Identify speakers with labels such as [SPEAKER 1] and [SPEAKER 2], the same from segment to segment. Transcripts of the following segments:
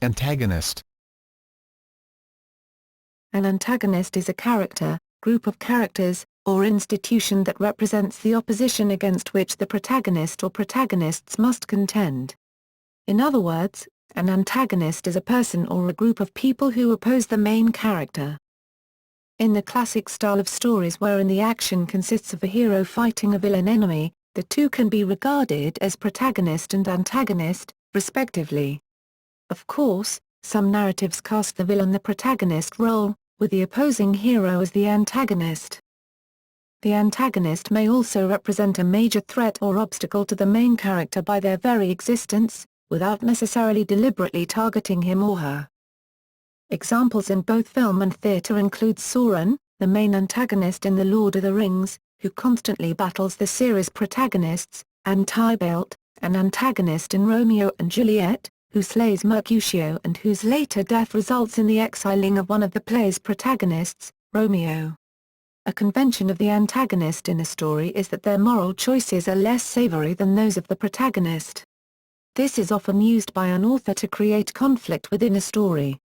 [SPEAKER 1] Antagonist.
[SPEAKER 2] An antagonist is a character, group of characters, or institution that represents the opposition against which the protagonist or protagonists must contend. In other words, an antagonist is a person or a group of people who oppose the main character. In the classic style of stories wherein the action consists of a hero fighting a villain enemy, the two can be regarded as protagonist and antagonist, respectively. Of course, some narratives cast the villain the protagonist role, with the opposing hero as the antagonist. The antagonist may also represent a major threat or obstacle to the main character by their very existence, without necessarily deliberately targeting him or her. Examples in both film and theatre include Sauron, the main antagonist in The Lord of the Rings, who constantly battles the series' protagonists, and Tybalt, an antagonist in Romeo and Juliet, who slays Mercutio and whose later death results in the exiling of one of the play's protagonists, Romeo. A convention of the antagonist in a story is that their moral choices are less savory than those of the protagonist. This is often used by an author to create conflict within a story.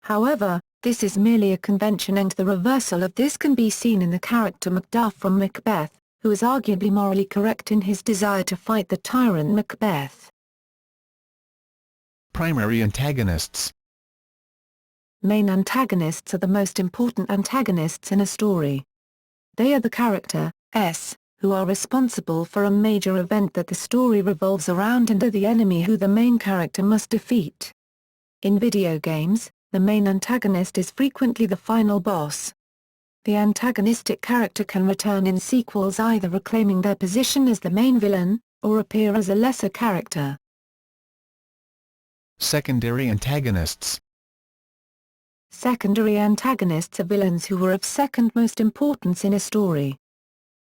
[SPEAKER 2] However, this is merely a convention, and the reversal of this can be seen in the character Macduff from Macbeth, who is arguably morally correct in his desire to fight the tyrant Macbeth.
[SPEAKER 1] Primary antagonists.
[SPEAKER 2] Main antagonists are the most important antagonists in a story. They are the characters who are responsible for a major event that the story revolves around and are the enemy who the main character must defeat. In video games, the main antagonist is frequently the final boss. The antagonistic character can return in sequels, either reclaiming their position as the main villain, or appear as a lesser character.
[SPEAKER 1] Secondary antagonists.
[SPEAKER 2] Secondary antagonists are villains who are of second most importance in a story.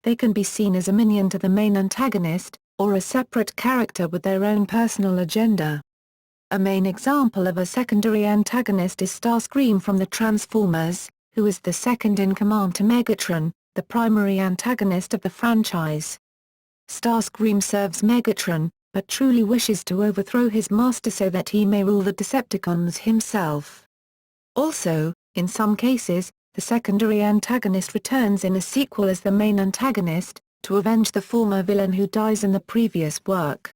[SPEAKER 2] They can be seen as a minion to the main antagonist, or a separate character with their own personal agenda. A main example of a secondary antagonist is Starscream from the Transformers, who is the second-in-command to Megatron, the primary antagonist of the franchise. Starscream serves Megatron, but truly wishes to overthrow his master so that he may rule the Decepticons himself. Also, in some cases, the secondary antagonist returns in a sequel as the main antagonist, to avenge the former villain who dies in the previous work.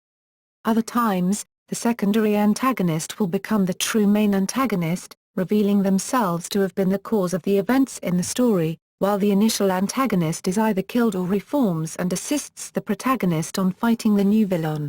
[SPEAKER 2] Other times, the secondary antagonist will become the true main antagonist, revealing themselves to have been the cause of the events in the story, while the initial antagonist is either killed or reforms and assists the protagonist on fighting the new villain.